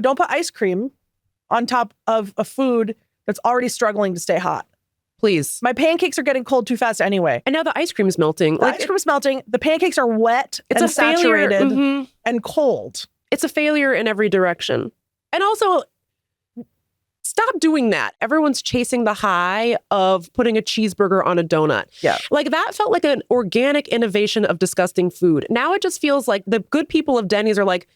don't put ice cream on top of a food that's already struggling to stay hot. Please. My pancakes are getting cold too fast anyway. And now the ice cream is melting. The ice cream is melting. The pancakes are wet and saturated and cold. It's a failure in every direction. And also, stop doing that. Everyone's chasing the high of putting a cheeseburger on a donut. Yeah. Like that felt like an organic innovation of disgusting food. Now it just feels like the good people of Denny's are like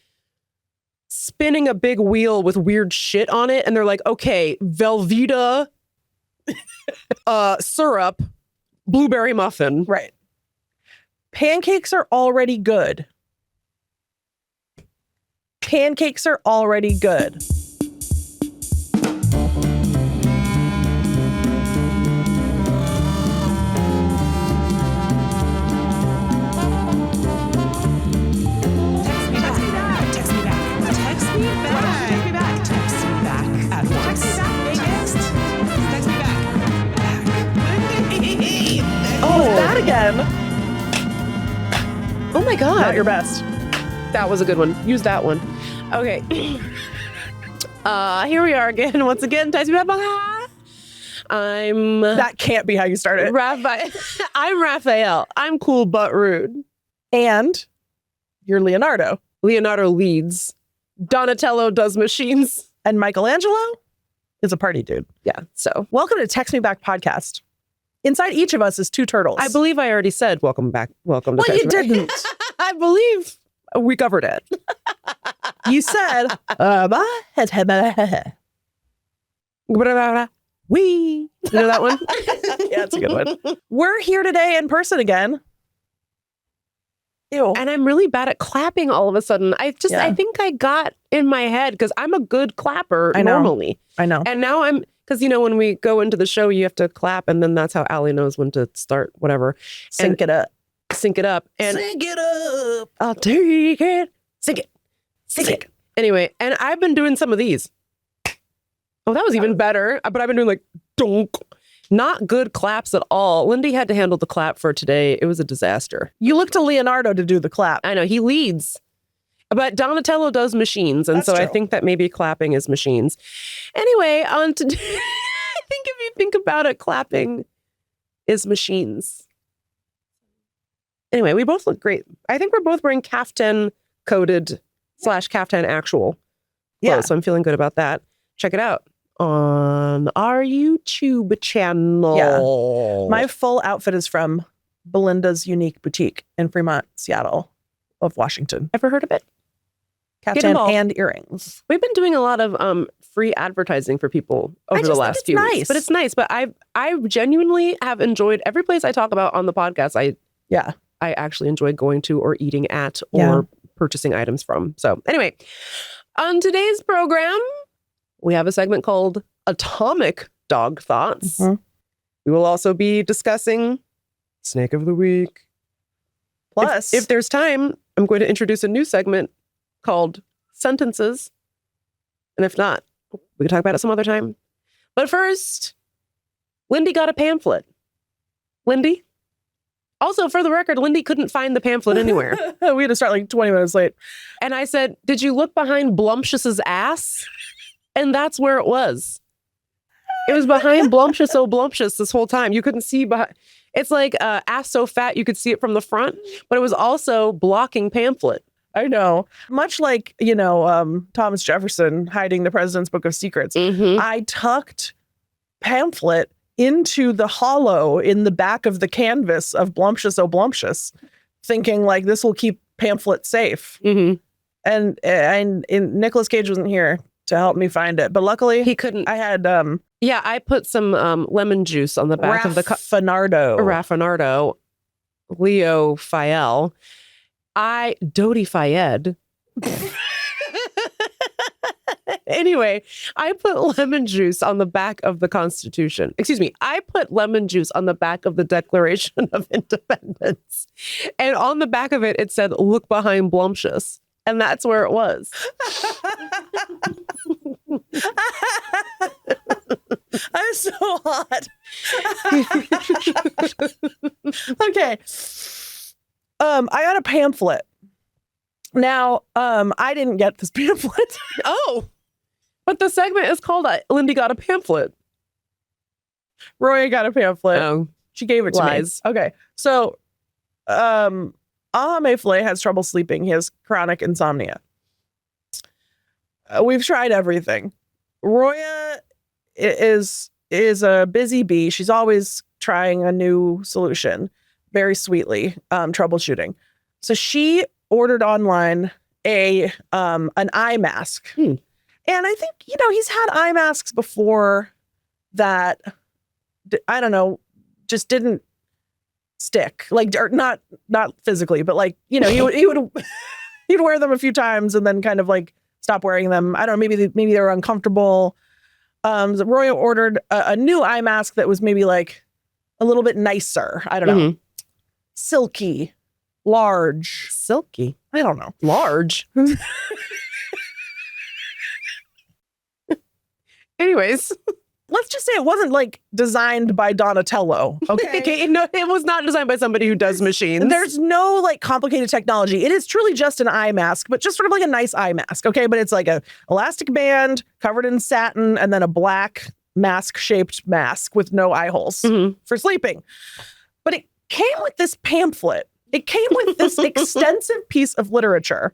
spinning a big wheel with weird shit on it. And they're like, okay, Velveeta, syrup, blueberry muffin. Right. Pancakes are already good. Pancakes are already good. That again. Oh my God. Not your best. That was a good one. Use that one. Okay. Here we are again. Once again, text me back. I'm... That can't be how you start it. I'm Raphael. I'm cool but rude. And you're Leonardo. Leonardo leads. Donatello does machines. And Michelangelo is a party dude. Yeah, so. Welcome to Text Me Back podcast. Inside each of us is two turtles. I believe I already said welcome back. Welcome to Text Me Back. Didn't. I believe we covered it. You said, we. You know that one? Yeah, it's a good one. We're here today in person again. Ew. And I'm really bad at clapping all of a sudden. I think I got in my head because I'm a good clapper normally. I know. And now because, when we go into the show, you have to clap. And then that's how Allie knows when to start whatever. Sync it up. And Sync it up. I'll take it. Sync it. Sync it. Anyway, and I've been doing some of these. Oh, that was even better. But I've been doing like, donk. Not good claps at all. Lindy had to handle the clap for today. It was a disaster. You look to Leonardo to do the clap. I know, he leads. But Donatello does machines. And so I think that maybe clapping is machines. Anyway, on to... I think if you think about it, clapping is machines. Anyway, we both look great. I think we're both wearing caftan coated / caftan actual clothes. So I'm feeling good about that. Check it out on our YouTube channel. Yeah. My full outfit is from Belinda's Unique Boutique in Fremont, Seattle of Washington. Ever heard of it? Caftan and earrings. We've been doing a lot of free advertising for people over the last few weeks. But it's nice. But I genuinely have enjoyed every place I talk about on the podcast. I actually enjoy going to or eating at or purchasing items from. So anyway, on today's program, we have a segment called Atomic Dog Thoughts. Mm-hmm. We will also be discussing Snake of the Week. Plus, if there's time, I'm going to introduce a new segment called Sentences. And if not, we can talk about it some other time. But first, Lindy got a pamphlet. Lindy? Also, for the record, Lindy couldn't find the pamphlet anywhere. We had to start like 20 minutes late. And I said, did you look behind Blumptius's ass? And that's where it was. It was behind Blumptius, oh Blumptius this whole time. You couldn't see behind. It's like ass so fat you could see it from the front, but it was also blocking pamphlet. I know. Much like, Thomas Jefferson hiding the president's book of secrets. Mm-hmm. I tucked pamphlet into the hollow in the back of the canvas of Blumptius, oh Blumptius, thinking like this will keep pamphlet safe. Mm-hmm. And Nicolas Cage wasn't here to help me find it, but luckily he couldn't. I had I put some lemon juice on the back of the Raffinardo. Leo Fayel. Dodi Fayed. Anyway, I put lemon juice on the back of the Constitution. Excuse me. I put lemon juice on the back of the Declaration of Independence. And on the back of it, it said, look behind Blumptius. And that's where it was. I'm so hot. Okay. I got a pamphlet Now, I didn't get this pamphlet. Oh, but the segment is called Lindy Got a Pamphlet. Roya got a pamphlet. Oh, she gave it to me. Okay. So, TEHMEHBACHPAHCIAÂ has trouble sleeping. He has chronic insomnia. We've tried everything. Roya is a busy bee. She's always trying a new solution, very sweetly, troubleshooting. So she ordered online an eye mask. And I think, he's had eye masks before that, I don't know, just didn't stick. Like, or not physically, but like, he would he'd wear them a few times and then kind of like stop wearing them. I don't know, maybe they were uncomfortable. So Roya ordered a new eye mask that was maybe like a little bit nicer. I don't know. Silky, large. Silky? I don't know. Large. Anyways, let's just say it wasn't like designed by Donatello. Okay. No, it was not designed by somebody who does machines. There's no like complicated technology. It is truly just an eye mask, but just sort of like a nice eye mask. Okay. But it's like a elastic band covered in satin and then a black mask shaped mask with no eye holes for sleeping. But it came with this pamphlet. It came with this extensive piece of literature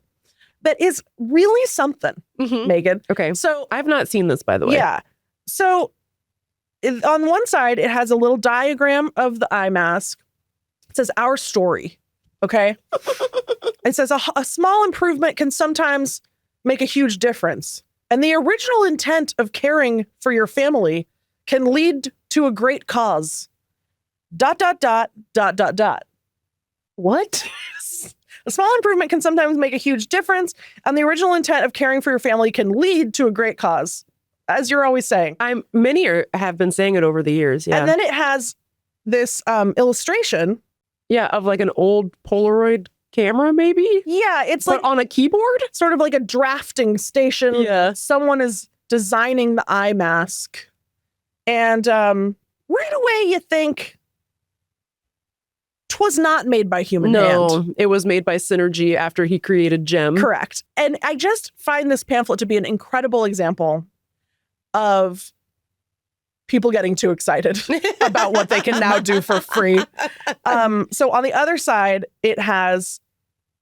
that is really something, Meagan. Okay. So I've not seen this, by the way. Yeah. So on one side, it has a little diagram of the eye mask. It says our story. Okay. It says a small improvement can sometimes make a huge difference. And the original intent of caring for your family can lead to a great cause. ... What? A small improvement can sometimes make a huge difference, and the original intent of caring for your family can lead to a great cause, as you're always saying. Many have been saying it over the years. Yeah. And then it has this illustration. Yeah, of like an old Polaroid camera, maybe? Yeah, it's but like on a keyboard? Sort of like a drafting station. Yeah. Someone is designing the eye mask. And right away you think, 'twas not made by human hand. No, it was made by Synergy after he created Gem. Correct. And I just find this pamphlet to be an incredible example of people getting too excited about what they can now do for free. So on the other side, it has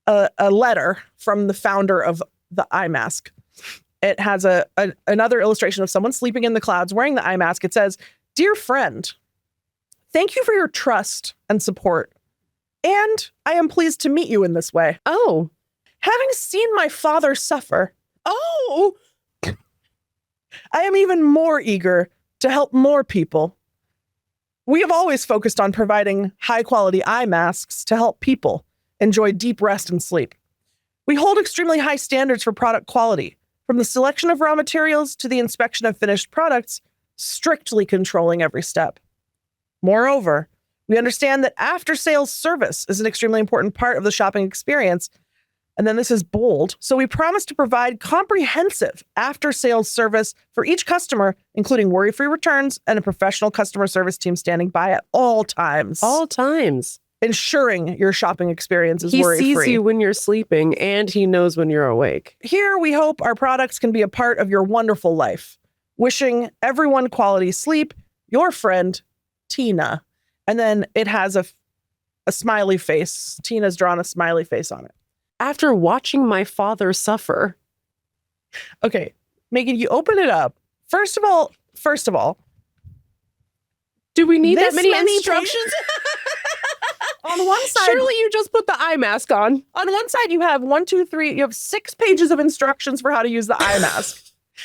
a letter from the founder of the eye mask. It has another illustration of someone sleeping in the clouds wearing the eye mask. It says, "Dear friend, thank you for your trust and support. And I am pleased to meet you in this way. Oh. Having seen my father suffer, oh, I am even more eager to help more people. We have always focused on providing high-quality eye masks to help people enjoy deep rest and sleep. We hold extremely high standards for product quality, from the selection of raw materials to the inspection of finished products, strictly controlling every step. Moreover, we understand that after-sales service is an extremely important part of the shopping experience." And then this is bold. "So we promise to provide comprehensive after-sales service for each customer, including worry-free returns and a professional customer service team standing by at all times. All times. Ensuring your shopping experience is worry-free. He sees you when you're sleeping and he knows when you're awake. Here, we hope our products can be a part of your wonderful life. Wishing everyone quality sleep, your friend, Tina." And then it has a smiley face. Tina's drawn a smiley face on it. "After watching my father suffer." Okay, Meagan, you open it up. First of all, do we need that many instructions? On one side, surely you just put the eye mask on. On one side, you have 6 pages of instructions for how to use the eye mask.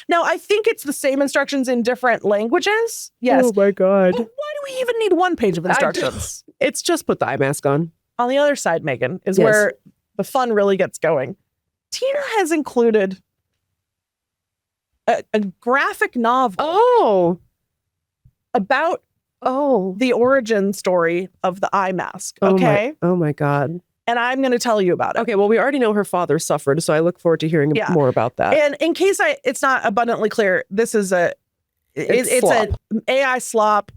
Now, I think it's the same instructions in different languages. Yes. Oh my God. But why do we even need 1 page of instructions? It's just put the eye mask on. On the other side, Meagan, is where the fun really gets going. Tina has included a graphic novel about the origin story of the eye mask. Okay. Oh my God. And I'm going to tell you about it. Okay, well, we already know her father suffered, so I look forward to hearing more about that. And in case it's not abundantly clear, this is it's an AI slop,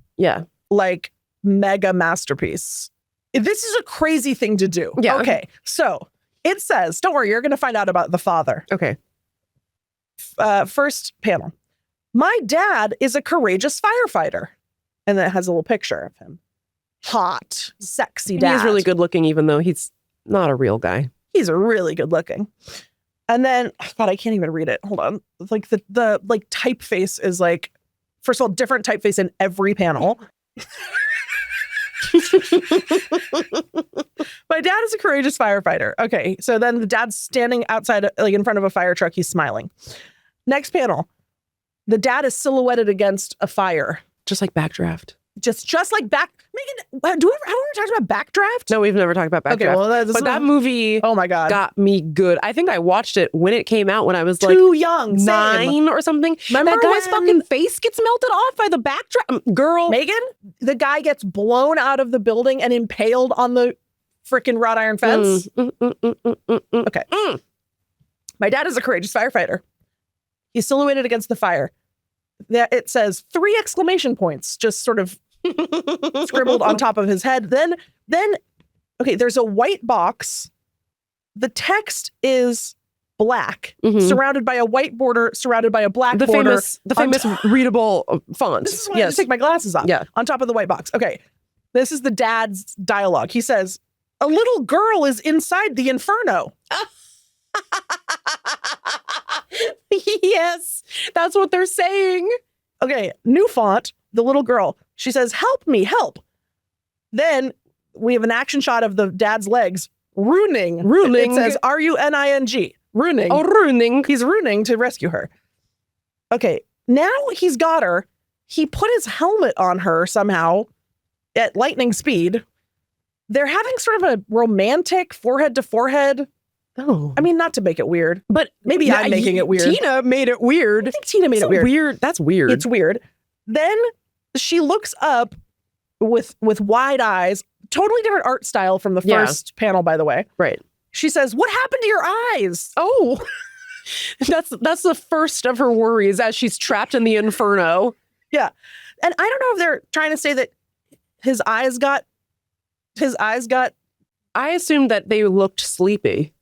like mega masterpiece. This is a crazy thing to do. Yeah. Okay, so It says, don't worry, you're going to find out about the father. Okay. First panel. My dad is a courageous firefighter. And then it has a little picture of him. Hot, sexy dad. He's really good looking, even though he's not a real guy. He's really good looking. And then, God, I can't even read it. Hold on. Like the like typeface is like, first of all, different typeface in every panel. My dad is a courageous firefighter. Okay, so then the dad's standing outside, like in front of a fire truck. He's smiling. Next panel, the dad is silhouetted against a fire, just like Backdraft. Just like Meagan. Do we ever talked about Backdraft? No, we've never talked about Backdraft. Okay, well, but that movie, oh my God, got me good. I think I watched it when it came out when I was like too young, 9 or something. Remember that guy's fucking face gets melted off by the backdraft. Girl, Meagan, the guy gets blown out of the building and impaled on the freaking wrought iron fence. Okay, my dad is a courageous firefighter. He's silhouetted against the fire. It says 3 exclamation points, just sort of scribbled on top of his head. Then, okay, there's a white box. The text is black, surrounded by a white border, surrounded by a black border. The famous readable font. This is why I have to take my glasses off. Yeah. On top of the white box. Okay, this is the dad's dialogue. He says, "A little girl is inside the inferno." Yes, that's what they're saying. Okay, new font, the little girl. She says, "Help me, help." Then we have an action shot of the dad's legs ruining. It says R-U-N-I-N-G. Ruining. Oh, ruining. He's ruining to rescue her. Okay, now he's got her. He put his helmet on her somehow at lightning speed. They're having sort of a romantic forehead to forehead. Oh, I mean, not to make it weird, but maybe I'm making it weird. Tina made it weird. I think Tina made it weird. That's weird. It's weird. Then she looks up with wide eyes. Totally different art style from the first panel, by the way. Right. She says, "What happened to your eyes?" Oh, that's the first of her worries as she's trapped in the inferno. Yeah. And I don't know if they're trying to say that his eyes got. I assumed that they looked sleepy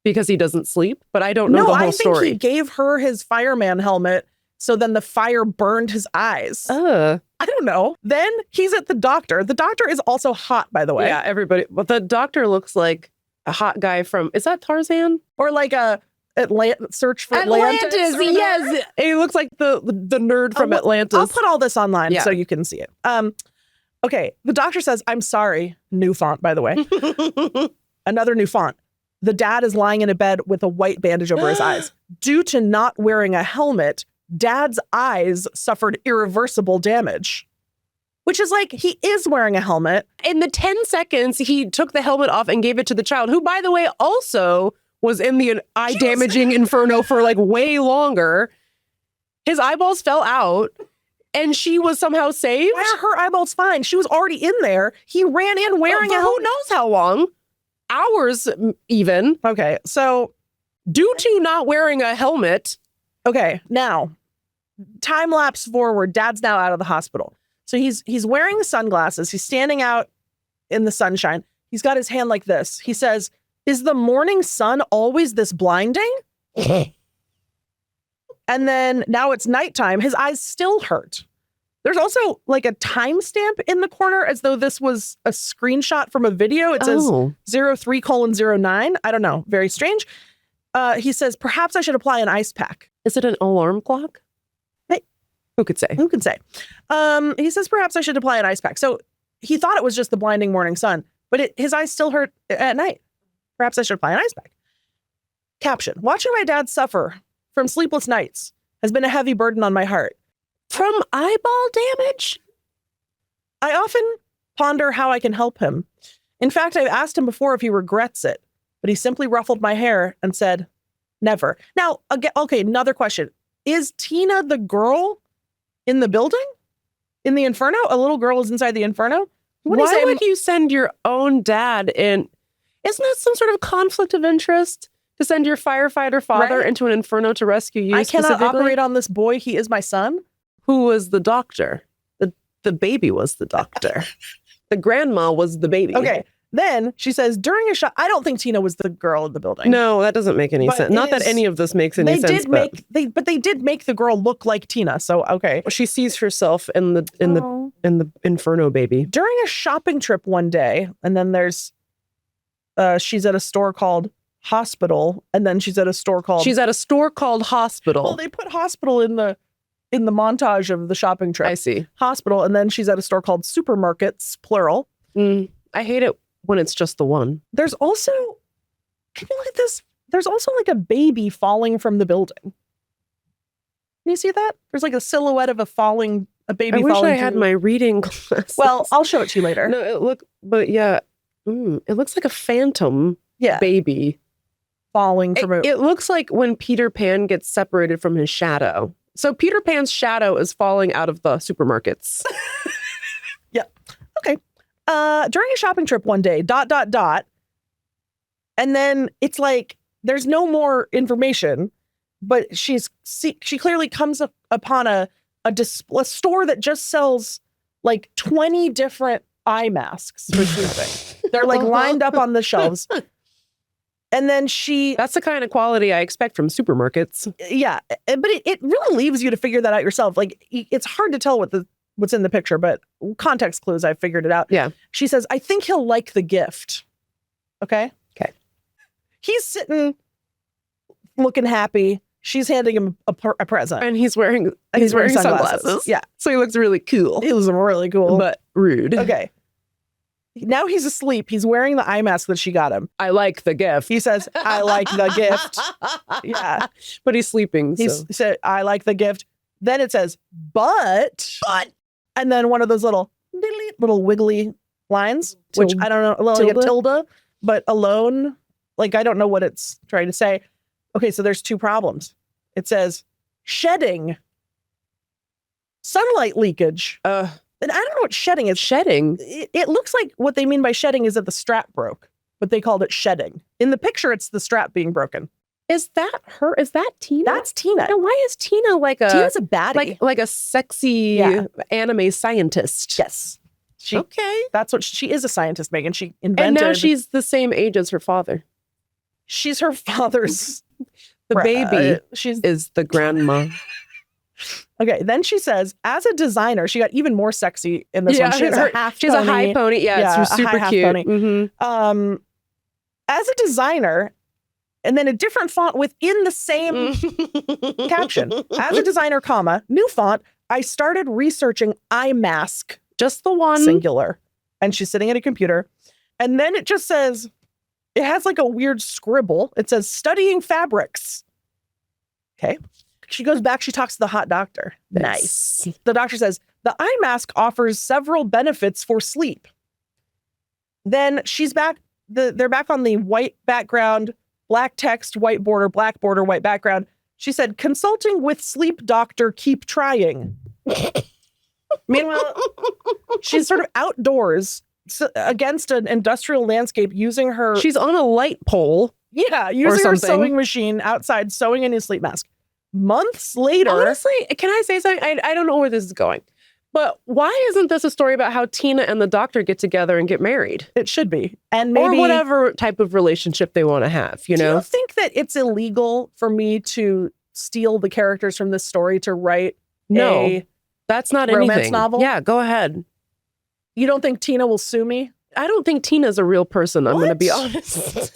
because he doesn't sleep, but I don't know the whole story. I think he gave her his fireman helmet, so then the fire burned his eyes. I don't know. Then he's at the doctor. The doctor is also hot, by the way. Yeah, everybody. But the doctor looks like a hot guy from, is that Tarzan? Or like a Search for Atlantis. Yes. He looks like the nerd from Atlantis. I'll put all this online so you can see it. Okay, the doctor says, "I'm sorry." New font, by the way. Another new font. The dad is lying in a bed with a white bandage over his eyes. Due to not wearing a helmet, dad's eyes suffered irreversible damage. Which is like, he is wearing a helmet. In the 10 seconds, he took the helmet off and gave it to the child, who, by the way, also was in the eye-damaging inferno for like way longer. His eyeballs fell out. And she was somehow saved? Why are her eyeballs fine? She was already in there. He ran in wearing a helmet. Who knows how long? Hours, even. Okay, so due to not wearing a helmet. Okay, now, time lapse forward. Dad's now out of the hospital. So he's wearing sunglasses. He's standing out in the sunshine. He's got his hand like this. He says, "Is the morning sun always this blinding?" And then now it's nighttime. His eyes still hurt. There's also like a timestamp in the corner as though this was a screenshot from a video. It says 03:09. I don't know. Very strange. He says, "Perhaps I should apply an ice pack." Is it an alarm clock? Hey, who could say? Who can say? He says, "Perhaps I should apply an ice pack." So he thought it was just the blinding morning sun, but his eyes still hurt at night. Perhaps I should apply an ice pack. Caption: watching my dad suffer from sleepless nights has been a heavy burden on my heart. From eyeball damage? I often ponder how I can help him. In fact, I've asked him before if he regrets it, but he simply ruffled my hair and said, "Never." Now, again, okay, another question. Is Tina the girl in the building? In the inferno? A little girl is inside the inferno? Why would you send your own dad in? Isn't that some sort of conflict of interest? To send your firefighter father into an inferno to rescue you? I cannot operate on this boy. He is my son. Who was the doctor? The baby was the doctor. The grandma was the baby. Okay. Then she says, during a shot, I don't think Tina was the girl in the building. No, that doesn't make any sense. Not that any of this makes any sense. But they did make the girl look like Tina. So, okay. She sees herself in the Inferno baby. During a shopping trip one day, and then there's, she's at a store called Hospital, and then she's at a store called Hospital. Well, they put hospital in the montage of the shopping trip. I see. Hospital, and then she's at a store called Supermarkets, plural. I hate it when it's just the one. There's also, can you look at this? There's also like a baby falling from the building. Can you see that? There's like a silhouette of a baby falling. I wish I had my reading glasses. Well, I'll show it to you later. No, it looks like a phantom baby falling from it. It looks like when Peter Pan gets separated from his shadow. So Peter Pan's shadow is falling out of the supermarkets. Yeah. Okay. During a shopping trip one day, ... And then it's like, there's no more information, but she clearly comes upon a store that just sells like 20 different eye masks for sleeping. They're like lined up on the shelves. And then that's the kind of quality I expect from supermarkets. Yeah. But it really leaves you to figure that out yourself. Like, it's hard to tell what's in the picture, but context clues, I figured it out. Yeah. She says, I think he'll like the gift. Okay. Okay. He's sitting looking happy. She's handing him a present. And he's wearing sunglasses. Yeah. So he looks really cool. He looks really cool. But rude. Okay. Now he's asleep. He's wearing the eye mask that she got him. I like the gift. He says, I like the gift. Yeah. But he's sleeping. He said, I like the gift. Then it says, but, and then one of those little wiggly lines, which I don't know, like a tilde, but alone. Like, I don't know what it's trying to say. Okay, so there's two problems. It says shedding, sunlight leakage. And I don't know what shedding is. Shedding? It looks like what they mean by shedding is that the strap broke, but they called it shedding. In the picture, it's the strap being broken. Is that her? Is that Tina? That's Tina. Now, why is Tina Tina's a baddie. Like a sexy anime scientist? Yes. Okay. That's what she is, a scientist, Megan. She invented. And now she's the same age as her father. She's her father's. The baby is the grandma. Okay, then she says, as a designer, she got even more sexy in this one. She has a half pony. She has a high pony. Yeah, it's super cute. Pony. Mm-hmm. As a designer, and then a different font within the same caption. As a designer, new font, I started researching eye mask. Just the one. Singular. And she's sitting at a computer. And then it just says, it has like a weird scribble. It says, studying fabrics. Okay. She goes back, she talks to the hot doctor. Nice. The doctor says, the eye mask offers several benefits for sleep. Then she's back, they're back on the white background, black text, white border, black border, white background. She said, consulting with sleep doctor, keep trying. Meanwhile, she's sort of outdoors against an industrial landscape using her... She's on a light pole. Yeah, using her sewing machine outside, sewing a new sleep mask. Months later... Honestly, can I say something? I don't know where this is going. But why isn't this a story about how Tina and the doctor get together and get married? It should be. And maybe... Or whatever type of relationship they want to have, you know? Do you think that it's illegal for me to steal the characters from this story to write a that's not romance anything. Novel? Yeah, go ahead. You don't think Tina will sue me? I don't think Tina's a real person, I'm going to be honest.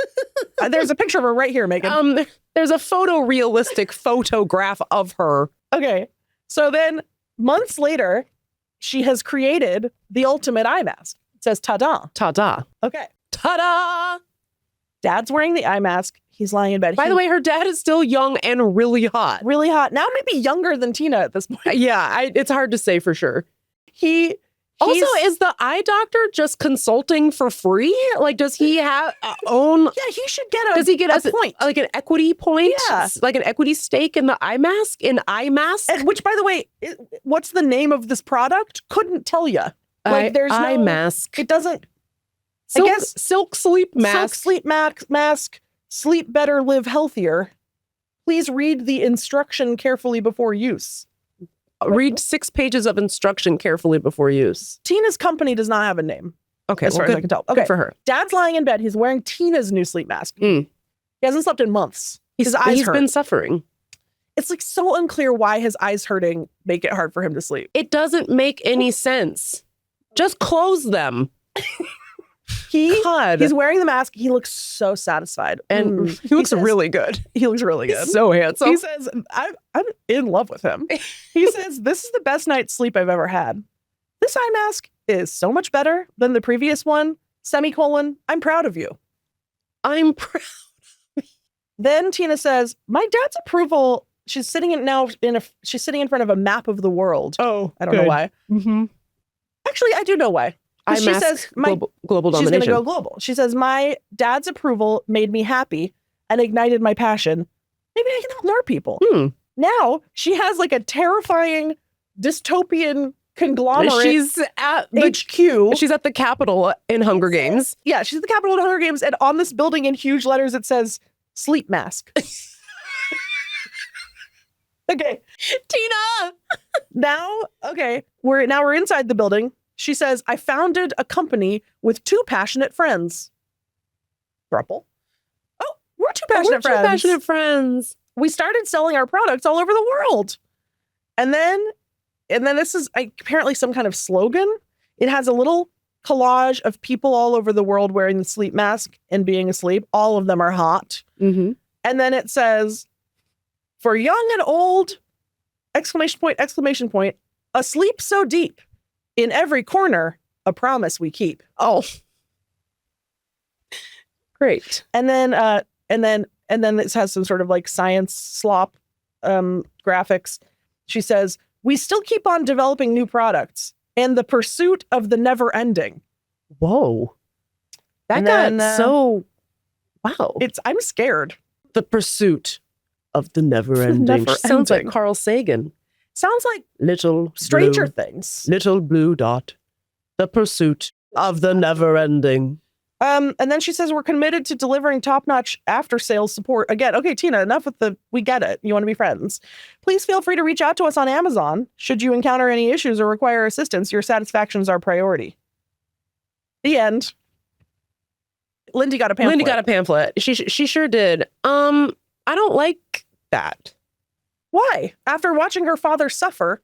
There's a picture of her right here, Megan. There's a photorealistic photograph of her. Okay. So then months later, she has created the ultimate eye mask. It says, ta-da. Ta-da. Okay. Ta-da. Dad's wearing the eye mask. He's lying in bed. By the way, her dad is still young and really hot. Really hot. Now maybe younger than Tina at this point. Yeah, it's hard to say for sure. Also, is the eye doctor just consulting for free? Like, does he have own? Yeah, he should get a. Does he get a point? Like an equity point? Yeah, like an equity stake in the eye mask. And which, by the way, what's the name of this product? Couldn't tell you. Like, there's eye mask. It doesn't. I guess silk sleep mask. Silk sleep mask. Sleep better, live healthier. Please read the instruction carefully before use. Read 6 pages of instruction carefully before use. Tina's company does not have a name. Okay, as far as I can tell. Okay, good for her. Dad's lying in bed. He's wearing Tina's new sleep mask. He hasn't slept in months. His eyes he's hurt. been suffering. It's like so unclear why his eyes hurting make it hard for him to sleep. It doesn't make any sense. Just close them. He's wearing the mask. He looks so satisfied. And he looks really good. He looks really good. He's so handsome. He says, I'm in love with him. He says, this is the best night's sleep I've ever had. This eye mask is so much better than the previous one. Semicolon, I'm proud of you. I'm proud. Then Tina says, my dad's approval. She's sitting in front of a map of the world. Oh, I don't know why. Actually, I do know why. She says global domination. She's going to go global. She says, my dad's approval made me happy and ignited my passion. Maybe I can help more people. Now she has like a terrifying dystopian conglomerate. She's at the HQ. She's at the Capitol in Hunger Games. Yeah, she's at the Capitol in Hunger Games. And on this building in huge letters, it says sleep mask. Okay. Tina. Now we're inside the building. She says, I founded a company with two passionate friends. Thruple. Oh, we're two passionate friends. Two passionate friends. We started selling our products all over the world. And then this is apparently some kind of slogan. It has a little collage of people all over the world wearing the sleep mask and being asleep. All of them are hot. And then it says, for young and old, exclamation point, asleep so deep. In every corner, a promise we keep. Oh, great! And then this has some sort of like science slop graphics. She says, "We still keep on developing new products and the pursuit of the never ending." Whoa, that got so wow! I'm scared. The pursuit of the never ending. Sounds like Carl Sagan. Sounds like little Stranger Things. Little blue dot. The pursuit of the never ending. And then she says, we're committed to delivering top-notch after-sales support. Again, okay, Tina, enough with we get it. You want to be friends. Please feel free to reach out to us on Amazon. Should you encounter any issues or require assistance, your satisfaction is our priority. The end. Lindy got a pamphlet. Lindy got a pamphlet. She sure did. I don't like that. Why? After watching her father suffer,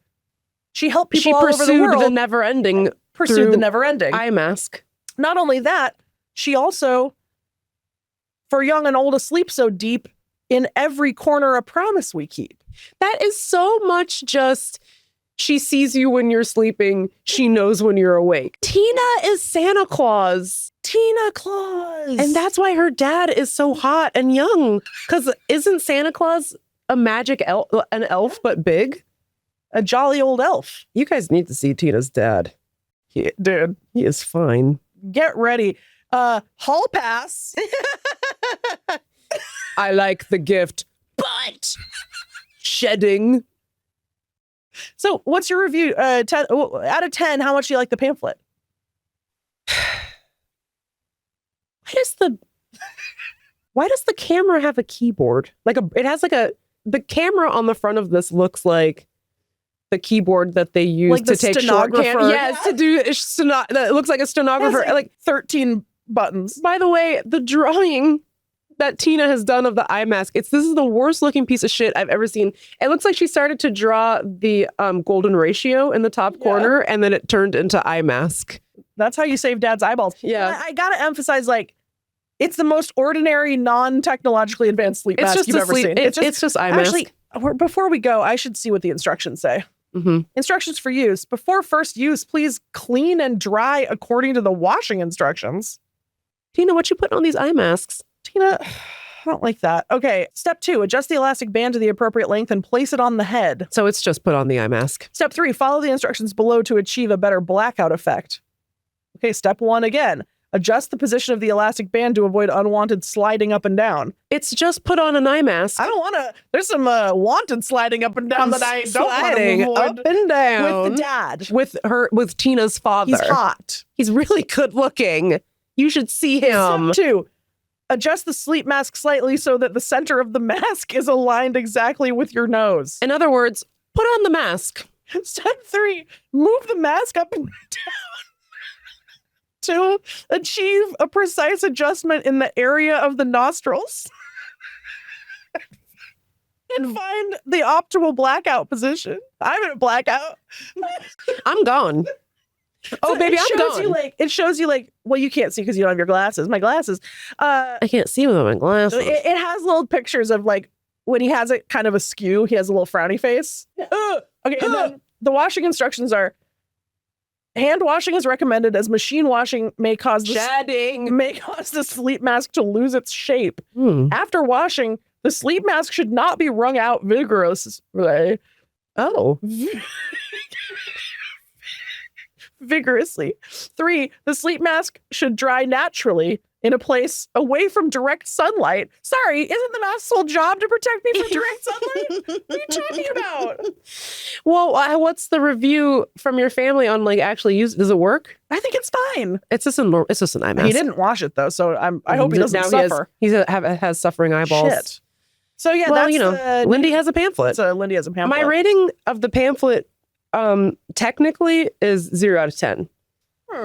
she helped people all over the world. She pursued the never-ending. Pursued the never-ending. Eye mask. Not only that, she also, for young and old, asleep so deep, in every corner a promise we keep. That is so much just, she sees you when you're sleeping, she knows when you're awake. Tina is Santa Claus. Tina Claus. And that's why her dad is so hot and young. Because isn't Santa Claus a magic elf, an elf, but big? A jolly old elf. You guys need to see Tina's dad. Dude. He is fine. Get ready. Hall pass. I like the gift, but shedding. So what's your review? 10, out of 10, how much do you like the pamphlet? Why does the camera have a keyboard? It has the camera on the front of this looks like the keyboard that they use like to take stenographer. Yes, to do that looks like a stenographer. Like 13 buttons. By the way, the drawing that Tina has done of the eye mask, this is the worst looking piece of shit I've ever seen. It looks like she started to draw the golden ratio in the top corner, and then it turned into eye mask. That's how you save Dad's eyeballs. Yeah. I gotta emphasize, it's the most ordinary, non-technologically advanced sleep mask you've ever seen. It's just eye mask. Actually, before we go, I should see what the instructions say. Instructions for use. Before first use, please clean and dry according to the washing instructions. Tina, what you putting on these eye masks? Tina, I don't like that. Okay, step 2, adjust the elastic band to the appropriate length and place it on the head. So it's just put on the eye mask. Step 3, follow the instructions below to achieve a better blackout effect. Okay, step 1 again. Adjust the position of the elastic band to avoid unwanted sliding up and down. It's just put on an eye mask. I don't want to. There's some wanted sliding up and down that I don't want to avoid. Up and down. With the dad. With Tina's father. He's hot. He's really good looking. You should see him. Step 2. Adjust the sleep mask slightly so that the center of the mask is aligned exactly with your nose. In other words, put on the mask. Step 3. Move the mask up and down to achieve a precise adjustment in the area of the nostrils and find the optimal blackout position. I'm in a blackout. I'm gone. Oh, So baby, I'm gone. It shows you like, well, you can't see because you don't have your glasses. My glasses. I can't see without my glasses. It has little pictures of like when he has it kind of askew, he has a little frowny face. Okay, and then the washing instructions are: hand washing is recommended as machine washing may cause the sleep mask to lose its shape. After washing, the sleep mask should not be wrung out vigorously. Oh. Vigorously. 3, the sleep mask should dry naturally in a place away from direct sunlight. Sorry, isn't the mask's whole job to protect me from direct sunlight? What are you talking about? Well, what's the review from your family on like actually use? Does it work? I think it's fine. It's just an eye mask. He didn't wash it though, so I hope he doesn't suffer. He has suffering eyeballs. Shit. So yeah, well, that's Lindy has a pamphlet. So Lindy has a pamphlet. My rating of the pamphlet technically is 0 out of 10.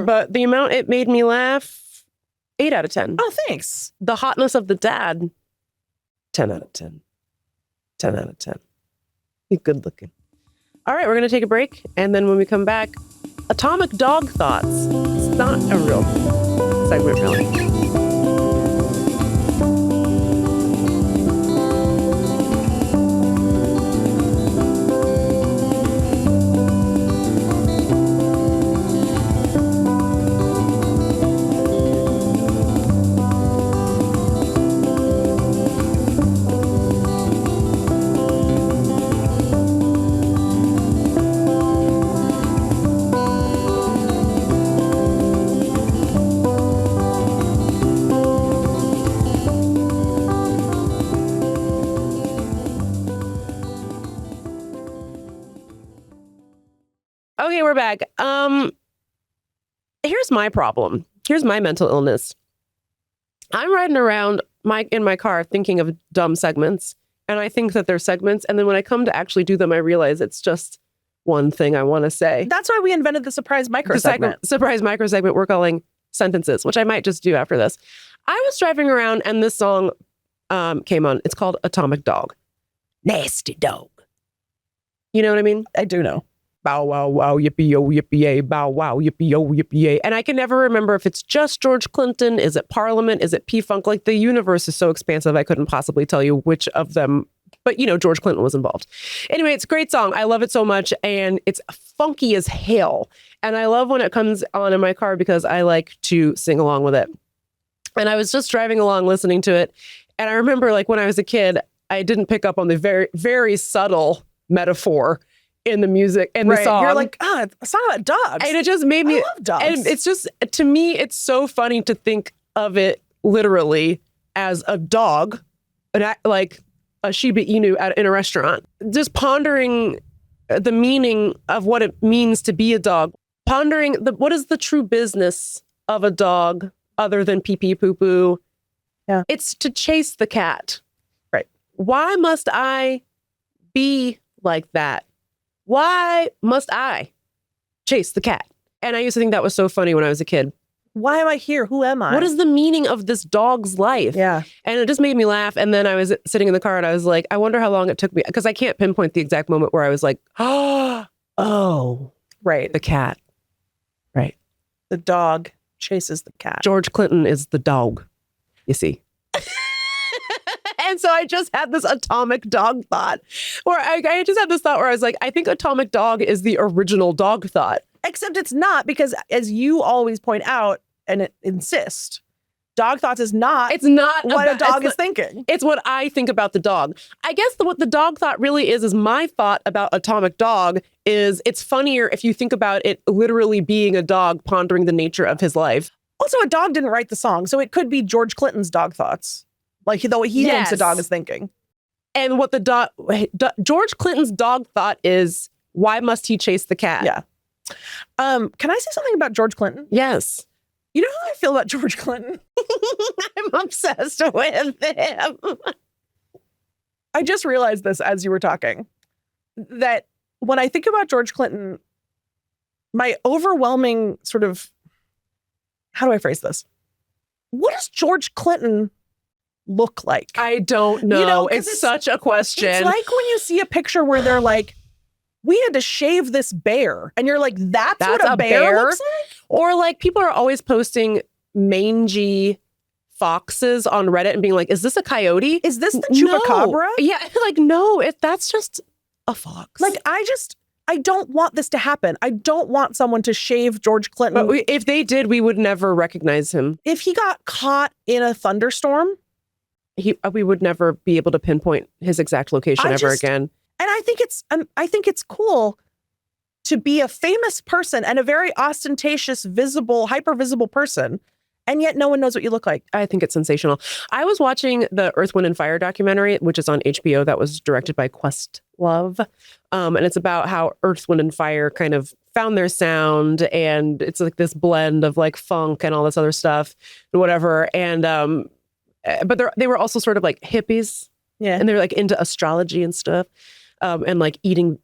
But the amount it made me laugh, 8 out of 10. Oh, thanks. The hotness of the dad, 10 out of 10. 10 out of 10. He's good looking. All right, we're going to take a break. And then when we come back, atomic dog thoughts. It's not a real segment, really. Okay, we're back. Here's my problem. Here's my mental illness. I'm riding around in my car thinking of dumb segments, and I think that they're segments, and then when I come to actually do them, I realize it's just one thing I want to say. That's why we invented the surprise micro segment. Surprise micro segment we're calling sentences, which I might just do after this. I was driving around, and this song came on. It's called Atomic Dog. Nasty dog. You know what I mean? I do know. Bow wow wow yippee yo yippee yay, bow wow yippee yo yippee yay. And I can never remember if it's just George Clinton, is it Parliament, is it P-Funk? Like the universe is so expansive I couldn't possibly tell you which of them, but George Clinton was involved. Anyway, it's a great song. I love it so much and it's funky as hell. And I love when it comes on in my car because I like to sing along with it. And I was just driving along listening to it. And I remember like when I was a kid, I didn't pick up on the very, very subtle metaphor in the music and the song. You're like, it's a song about dogs. And it just made me, I love dogs. And it's just, to me, it's so funny to think of it literally as a dog, like a Shiba Inu in a restaurant. Just pondering the meaning of what it means to be a dog. Pondering what is the true business of a dog other than pee pee poo poo. Yeah. It's to chase the cat. Right. Why must I be like that? Why must I chase the cat? And I used to think that was so funny when I was a kid. Why am I here? Who am I? What is the meaning of this dog's life? Yeah. And it just made me laugh. And then I was sitting in the car and I was like, I wonder how long it took me. Because I can't pinpoint the exact moment where I was like, oh, right. The cat. Right. The dog chases the cat. George Clinton is the dog, you see. And so I just had this atomic dog thought where I just had this thought where I was like, I think atomic dog is the original dog thought. Except it's not, because as you always point out and insist, dog thoughts is not. It's not what a dog is thinking. It's what I think about the dog. I guess what the dog thought really is my thought about atomic dog is it's funnier if you think about it literally being a dog pondering the nature of his life. Also, a dog didn't write the song, so it could be George Clinton's dog thoughts. Like the way he thinks a dog is thinking. And what George Clinton's dog thought is, why must he chase the cat? Yeah. Can I say something about George Clinton? Yes. You know how I feel about George Clinton? I'm obsessed with him. I just realized this as you were talking, that when I think about George Clinton, my overwhelming sort of how do I phrase this? What does George Clinton look like? I don't know. You know, it's such a question. It's like when you see a picture where they're like, we had to shave this bear. And you're like, that's what a bear looks like? Or like people are always posting mangy foxes on Reddit and being like, is this a coyote? Is this the chupacabra? No. Yeah, like, no, that's just a fox. Like, I don't want this to happen. I don't want someone to shave George Clinton. But if they did, we would never recognize him. If he got caught in a thunderstorm, we would never be able to pinpoint his exact location ever again. And I think it's cool to be a famous person and a very ostentatious, visible, hyper visible person, and yet no one knows what you look like. I think it's sensational. I was watching the Earth, Wind, and Fire documentary, which is on HBO, that was directed by Questlove. And it's about how Earth, Wind, and Fire kind of found their sound. And it's like this blend of like funk and all this other stuff and whatever. And but they were also sort of like hippies. Yeah. And they're like into astrology and stuff. And like eating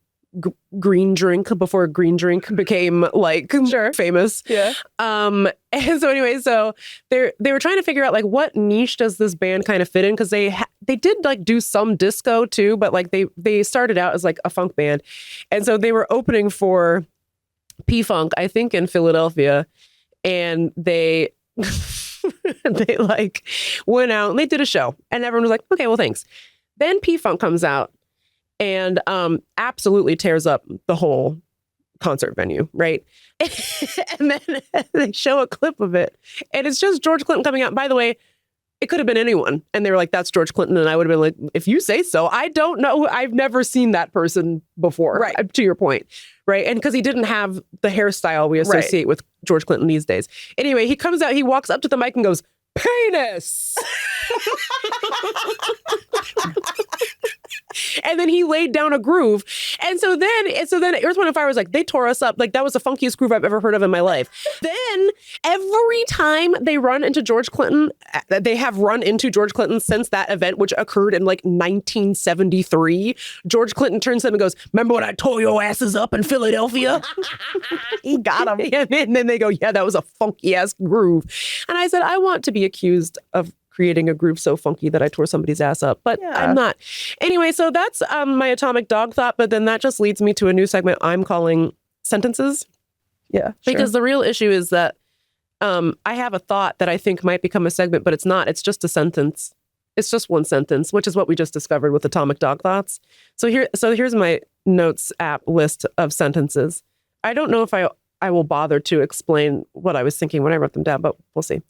green drink before green drink became like famous. Yeah. And so anyway, so they were trying to figure out like what niche does this band kind of fit in, because they did like do some disco too, but like they started out as like a funk band, and so they were opening for P-Funk, I think, in Philadelphia, and they they like went out and they did a show, and everyone was like, okay, well, thanks. Then P-Funk comes out and absolutely tears up the whole concert venue, right? And then they show a clip of it, and it's just George Clinton coming out. By the way, it could have been anyone. And they were like, that's George Clinton. And I would have been like, if you say so. I don't know. I've never seen that person before, right? To your point, right? And because he didn't have the hairstyle we associate with George Clinton these days. Anyway, he comes out, he walks up to the mic and goes, penis! And then he laid down a groove. And so then Earth, Wind, and Fire was like, they tore us up. Like, that was the funkiest groove I've ever heard of in my life. Then every time they run into George Clinton, they have run into George Clinton since that event, which occurred in like 1973. George Clinton turns to them and goes, remember when I tore your asses up in Philadelphia? He got them. And then they go, yeah, that was a funky ass groove. And I said, I want to be accused of creating a groove so funky that I tore somebody's ass up, but I'm not. Anyway, so that's my atomic dog thought, but then that just leads me to a new segment I'm calling sentences. Yeah, because the real issue is that I have a thought that I think might become a segment, but it's not. It's just a sentence. It's just one sentence, which is what we just discovered with atomic dog thoughts. So here's my notes app list of sentences. I don't know if I will bother to explain what I was thinking when I wrote them down, but we'll see.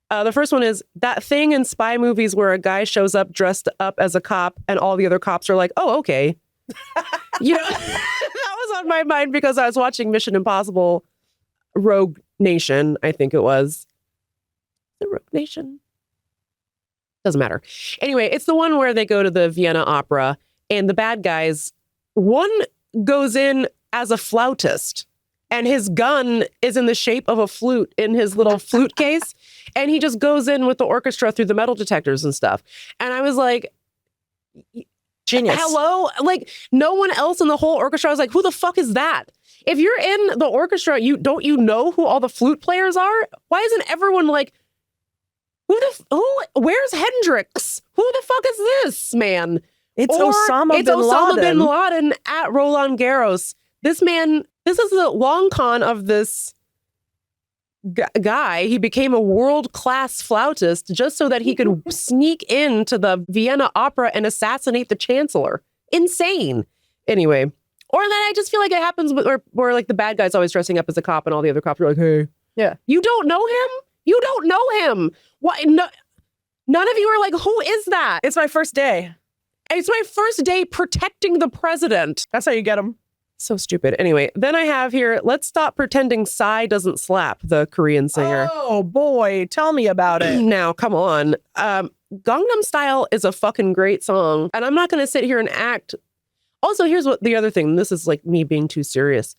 The first one is that thing in spy movies where a guy shows up dressed up as a cop and all the other cops are like, oh, okay. You know, that was on my mind because I was watching Mission Impossible Rogue Nation, I think it was. The Rogue Nation? Doesn't matter. Anyway, it's the one where they go to the Vienna Opera and the bad guys, one goes in as a flautist. And his gun is in the shape of a flute in his little flute case. And he just goes in with the orchestra through the metal detectors and stuff. And I was like, genius. Hello? Like, no one else in the whole orchestra was like, who the fuck is that? If you're in the orchestra, don't you know who all the flute players are? Why isn't everyone like, where's Hendrix? Who the fuck is this man? It's Osama bin Laden at Roland Garros. This man... This is the long con of this guy. He became a world-class flautist just so that he could sneak into the Vienna Opera and assassinate the chancellor. Insane. Anyway. Or then I just feel like it happens where like the bad guy's always dressing up as a cop and all the other cops are like, hey. Yeah. You don't know him? You don't know him. Why? No, none of you are like, who is that? It's my first day. It's my first day protecting the president. That's how you get him. So stupid. Anyway, then I have here, let's stop pretending Psy doesn't slap, the Korean singer. Oh boy, tell me about it. Now, come on. Gangnam Style is a fucking great song. And I'm not going to sit here and act. Also, here's what the other thing. This is like me being too serious.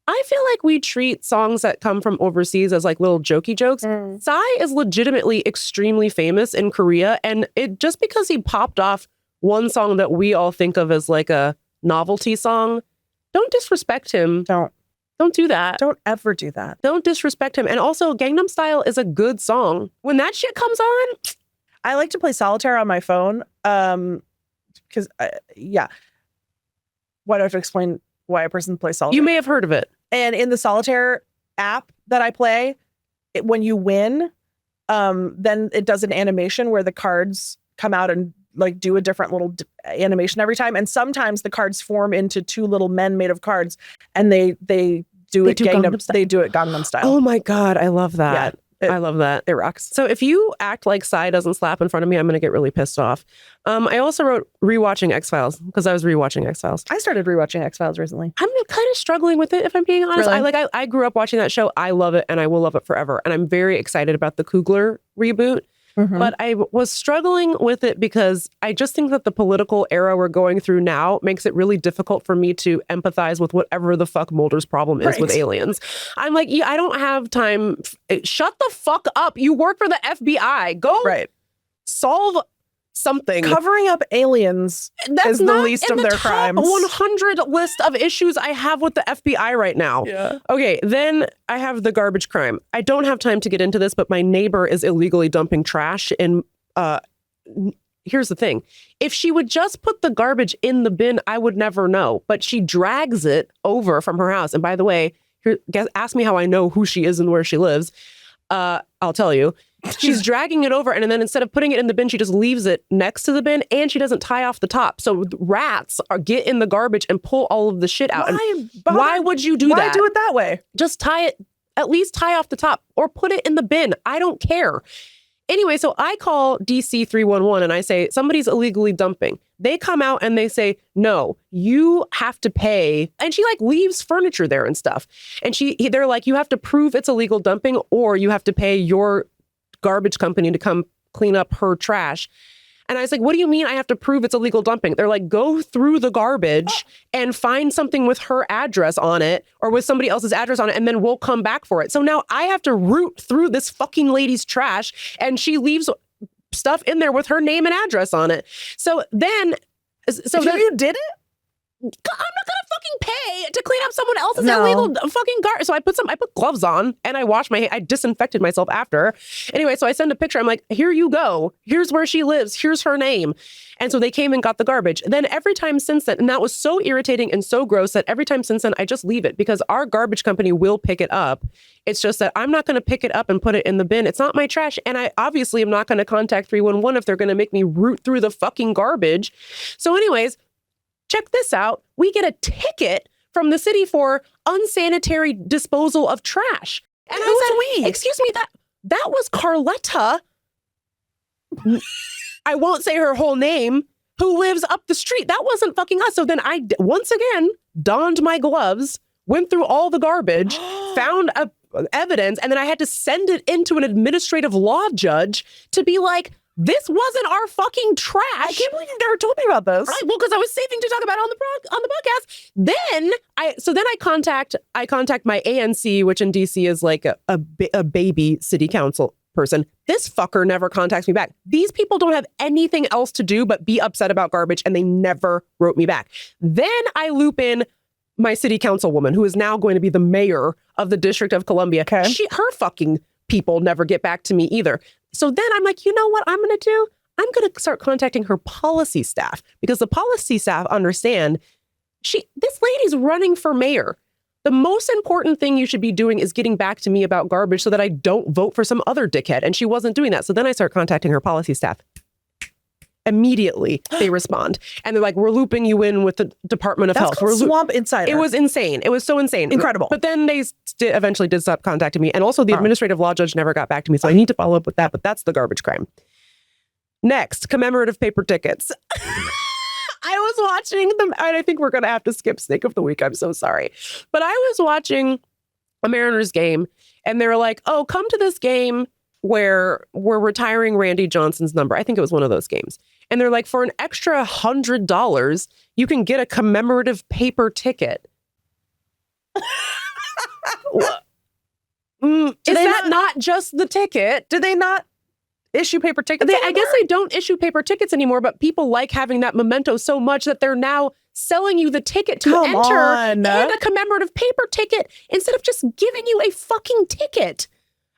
I feel like we treat songs that come from overseas as like little jokey jokes. Psy is legitimately extremely famous in Korea. And it just because he popped off one song that we all think of as like a novelty song, don't disrespect him. Don't. Don't do that. Don't ever do that. Don't disrespect him. And also, Gangnam Style is a good song. When that shit comes on, I like to play solitaire on my phone. Because yeah. Why do I have to explain why a person plays solitaire? You may have heard of it. And in the solitaire app that I play, when you win, then it does an animation where the cards come out and like do a different little animation every time. And sometimes the cards form into two little men made of cards, and they do it Gangnam Style. Oh my God, I love that. I love that. It rocks. So if you act like Psy doesn't slap in front of me, I'm going to get really pissed off. I also wrote rewatching X-Files because I was rewatching X-Files. I started rewatching X-Files recently. I'm kind of struggling with it, if I'm being honest. Really? I grew up watching that show. I love it, and I will love it forever. And I'm very excited about the Coogler reboot. Mm-hmm. But I was struggling with it because I just think that the political era we're going through now makes it really difficult for me to empathize with whatever the fuck Mulder's problem is with aliens. I'm like, I don't have time. Shut the fuck up. You work for the FBI. Go solve something. Covering up aliens is the least of their crimes. 100 list of issues I have with the FBI right now. Yeah. Okay, then I have the garbage crime. I don't have time to get into this, but my neighbor is illegally dumping trash in. Here's the thing. If she would just put the garbage in the bin, I would never know. But she drags it over from her house. And by the way, ask me how I know who she is and where she lives. I'll tell you. She's dragging it over, and then instead of putting it in the bin, she just leaves it next to the bin, and she doesn't tie off the top. So rats get in the garbage and pull all of the shit out. Why would you do that? Why do it that way? Just tie it, at least tie off the top, or put it in the bin. I don't care. Anyway, so I call DC 311 and I say, somebody's illegally dumping. They come out and they say, no, you have to pay. And she like leaves furniture there and stuff. And they're like, you have to prove it's illegal dumping, or you have to pay your garbage company to come clean up her trash. And I was like, what do you mean I have to prove it's illegal dumping? They're like, go through the garbage and find something with her address on it or with somebody else's address on it, and then we'll come back for it. So now I have to root through this fucking lady's trash, and she leaves stuff in there with her name and address on it. So then you did it? I'm not gonna fucking pay to clean up someone else's illegal fucking garbage. So I put gloves on and I washed my hands. I disinfected myself after. Anyway, so I send a picture. I'm like, here you go. Here's where she lives. Here's her name. And so they came and got the garbage. Then every time since then, and that was so irritating and so gross that every time since then, I just leave it because our garbage company will pick it up. It's just that I'm not going to pick it up and put it in the bin. It's not my trash. And I obviously am not going to contact 311 if they're going to make me root through the fucking garbage. So anyways, check this out. We get a ticket from the city for unsanitary disposal of trash. And I said, excuse me, that was Carletta. I won't say her whole name, who lives up the street. That wasn't fucking us. So then I, once again, donned my gloves, went through all the garbage, found evidence, and then I had to send it into an administrative law judge to be like, this wasn't our fucking trash. I can't believe you never told me about this. Right, well, because I was saving to talk about it on the podcast. Then I contact my ANC, which in DC is like a baby city council person. This fucker never contacts me back. These people don't have anything else to do but be upset about garbage, and they never wrote me back. Then I loop in my city councilwoman, who is now going to be the mayor of the District of Columbia. Okay. Her fucking people never get back to me either. So then I'm like, you know what I'm going to do? I'm going to start contacting her policy staff, because the policy staff understand this lady's running for mayor. The most important thing you should be doing is getting back to me about garbage so that I don't vote for some other dickhead. And she wasn't doing that. So then I start contacting her policy staff. Immediately, they respond. And they're like, we're looping you in with the Department of Health. We're Swamp Insider. It was insane. It was so insane. Incredible. But then they eventually did stop contacting me. And also the administrative law judge never got back to me. So I need to follow up with that. But that's the garbage crime. Next, commemorative paper tickets. I was watching them, and I think we're going to have to skip Snake of the Week. I'm so sorry. But I was watching a Mariners game, and they were like, oh, come to this game where we're retiring Randy Johnson's number. I think it was one of those games. And they're like, for an extra $100, you can get a commemorative paper ticket. Is that not just the ticket? Do they not issue paper tickets I guess they don't issue paper tickets anymore, but people like having that memento so much that they're now selling you the ticket to enter and a commemorative paper ticket instead of just giving you a fucking ticket.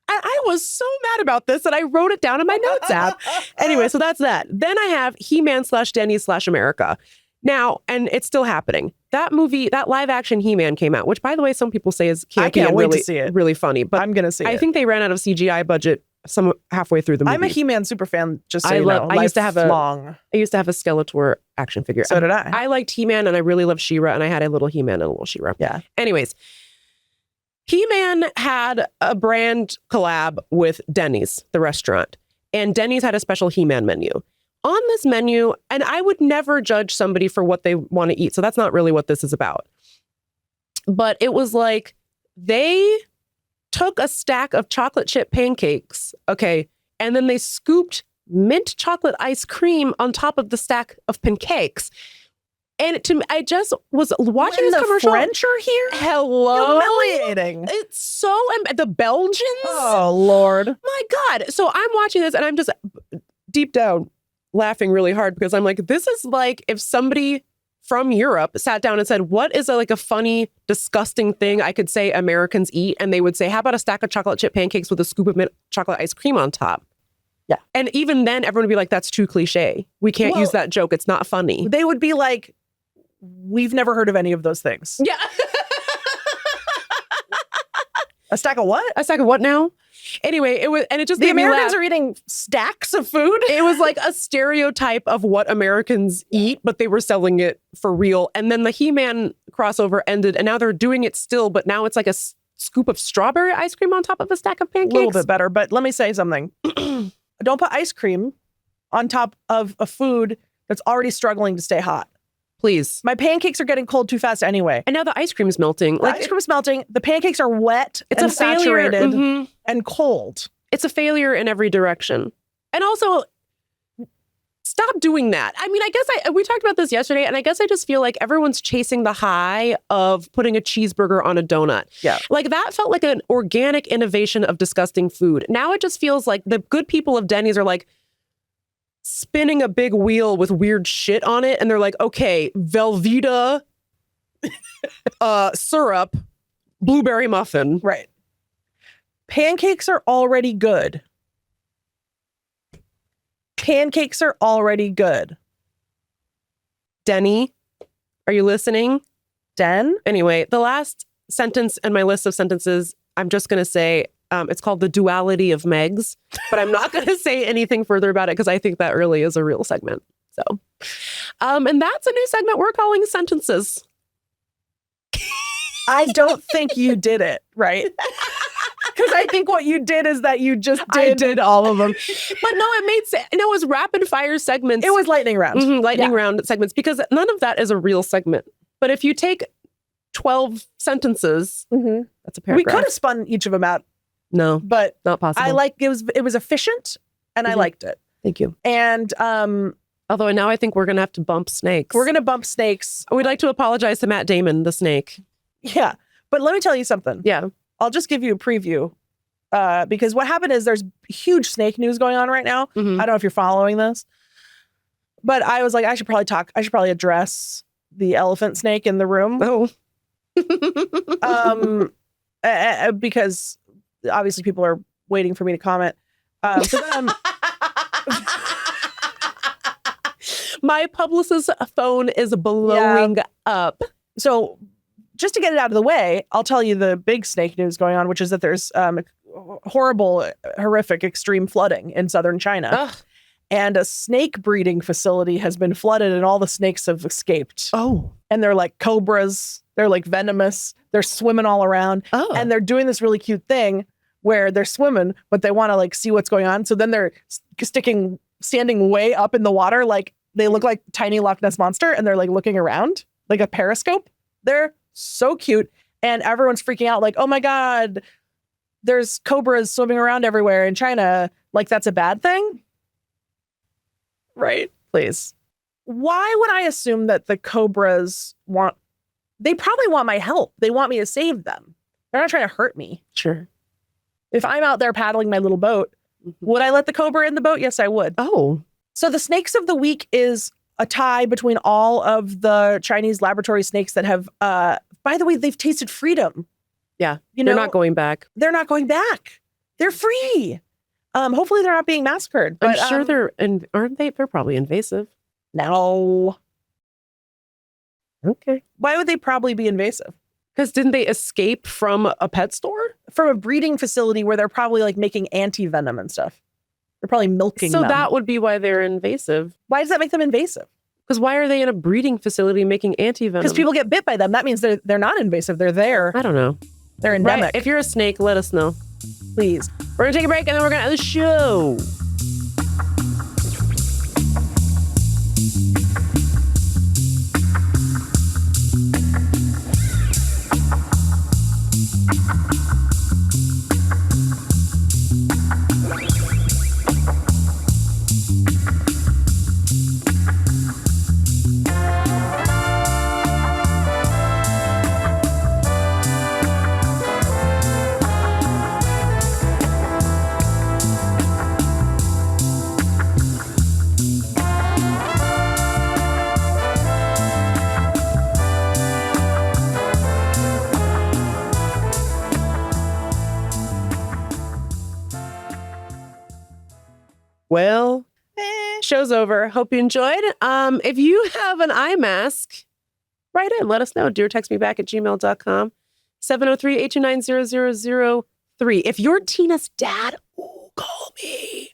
I was so mad about this that I wrote it down in my notes app. Anyway, so that's that. Then I have He-Man/Denny/America. Now, and it's still happening. That movie, that live action He-Man came out, which by the way, some people say is campy I can't and wait really, to see it. really funny. But I'm going to see it. I think they ran out of CGI budget halfway through the movie. I'm a He-Man super fan, just so I you know. I used to have a Skeletor action figure. So did I. I liked He-Man and I really loved She-Ra, and I had a little He-Man and a little She-Ra. Yeah. Anyways, He-Man had a brand collab with Denny's, the restaurant, and Denny's had a special He-Man menu. On this menu, and I would never judge somebody for what they want to eat, so that's not really what this is about. But it was like they took a stack of chocolate chip pancakes, okay, and then they scooped mint chocolate ice cream on top of the stack of pancakes. And I just was watching this commercial. French are here? Hello? Humiliating. It's so, the Belgians? Oh, Lord. My God. So I'm watching this and I'm just deep down laughing really hard because I'm like, this is like if somebody from Europe sat down and said, what is a funny, disgusting thing I could say Americans eat? And they would say, how about a stack of chocolate chip pancakes with a scoop of mint chocolate ice cream on top? Yeah. And even then, everyone would be like, that's too cliche. We can't use that joke. It's not funny. They would be like, we've never heard of any of those things. Yeah. A stack of what? A stack of what now? Anyway, it just the Americans are eating stacks of food. It was like a stereotype of what Americans eat, but they were selling it for real. And then the He-Man crossover ended, and now they're doing it still, but now it's like a scoop of strawberry ice cream on top of a stack of pancakes. A little bit better, but let me say something. Don't put ice cream on top of a food that's already struggling to stay hot. Please. My pancakes are getting cold too fast anyway. And now the ice cream is melting. The ice cream is melting. The pancakes are wet and saturated and cold. It's a failure in every direction. And also, stop doing that. I mean, I guess we talked about this yesterday, and I guess I just feel like everyone's chasing the high of putting a cheeseburger on a donut. Yeah. Like that felt like an organic innovation of disgusting food. Now it just feels like the good people of Denny's are like, spinning a big wheel with weird shit on it, and they're like, okay, Velveeta syrup, blueberry muffin. Right. Pancakes are already good. Pancakes are already good. Denny, are you listening? Den? Anyway, the last sentence in my list of sentences, I'm just going to say, it's called The Duality of Megs, but I'm not going to say anything further about it because I think that really is a real segment. So, and that's a new segment we're calling Sentences. I don't think you did it, right? Because I think what you did is that you just did. I did all of them. But no, it made sense. No, it was rapid fire segments. It was lightning round. Lightning round segments, because none of that is a real segment. But if you take 12 sentences, that's a paragraph. We could have spun each of them out. No, but not possible. I like it was efficient, and I liked it. Thank you. And although now I think we're gonna have to bump snakes. We're gonna bump snakes. We'd like to apologize to Matt Damon, the snake. Yeah, but let me tell you something. Yeah, I'll just give you a preview, because what happened is there's huge snake news going on right now. I don't know if you're following this, but I was like, I should probably address the elephant snake in the room. Oh, because obviously people are waiting for me to comment. So then my publicist's phone is blowing up. So just to get it out of the way, I'll tell you the big snake news going on, which is that there's horrible, horrific, extreme flooding in southern China. Ugh. And a snake breeding facility has been flooded and all the snakes have escaped. Oh. And they're like cobras. They're like venomous. They're swimming all around. Oh. And they're doing this really cute thing where they're swimming, but they want to like see what's going on. So then they're standing way up in the water. Like they look like tiny Loch Ness Monster, and they're like looking around like a periscope. They're so cute. And everyone's freaking out like, oh my God, there's cobras swimming around everywhere in China. Like that's a bad thing. Right. Please. Why would I assume that the cobras they probably want my help. They want me to save them. They're not trying to hurt me. Sure. If I'm out there paddling my little boat, would I let the cobra in the boat? Yes, I would. Oh. So the snakes of the week is a tie between all of the Chinese laboratory snakes that have, by the way, they've tasted freedom. Yeah. They're not going back. They're not going back. They're free. Hopefully they're not being massacred. But, I'm sure aren't they? They're probably invasive. No. Okay. Why would they probably be invasive? Because didn't they escape from a pet store? From a breeding facility where they're probably like making anti-venom and stuff. They're probably milking them. So that would be why they're invasive. Why does that make them invasive? Because why are they in a breeding facility making anti-venom? Because people get bit by them. That means they're not invasive. They're there. I don't know. They're endemic. Right. If you're a snake, let us know. Please. We're going to take a break and then we're going to end the show. Well, show's over. Hope you enjoyed. If you have an eye mask, write in. Let us know. deartextmeback@gmail.com. 703-829-0003. If you're Tina's dad, call me.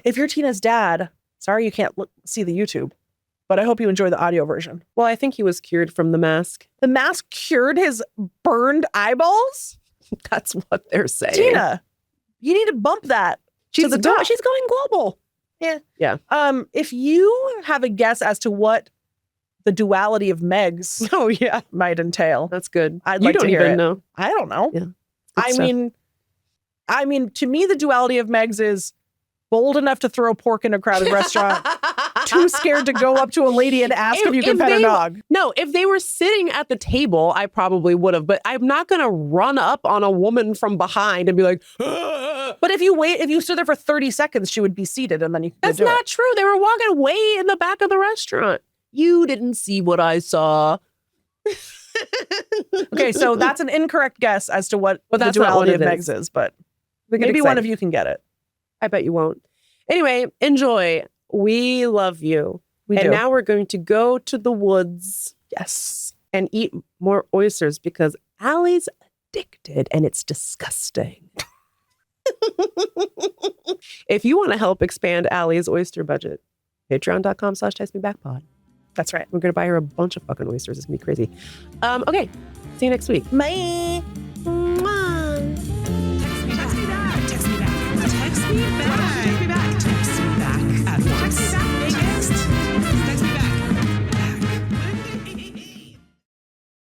If you're Tina's dad, sorry you can't see the YouTube, but I hope you enjoy the audio version. Well, I think he was cured from the mask. The mask cured his burned eyeballs? That's what they're saying. Tina, you need to bump that. She's going global. Yeah. Yeah. If you have a guess as to what the duality of Megs might entail. That's good. I'd like to hear it. Know. I don't know. Yeah. I mean, to me, the duality of Megs is bold enough to throw pork in a crowded restaurant, too scared to go up to a lady and ask if you can pet her dog. No, if they were sitting at the table, I probably would have, but I'm not going to run up on a woman from behind and be like, ah! But if you stood there for 30 seconds, she would be seated and then you could That's not true. They were walking way in the back of the restaurant. You didn't see what I saw. Okay, so that's an incorrect guess as to what the duality of Megs is, but maybe one of you can get it. I bet you won't. Anyway, enjoy. We love you. We do. And now we're going to go to the woods. Yes. And eat more oysters because Allie's addicted and it's disgusting. If you want to help expand Allie's oyster budget, patreon.com/textmebackpod. That's right. We're going to buy her a bunch of fucking oysters. It's going to be crazy. Okay. See you next week. Bye.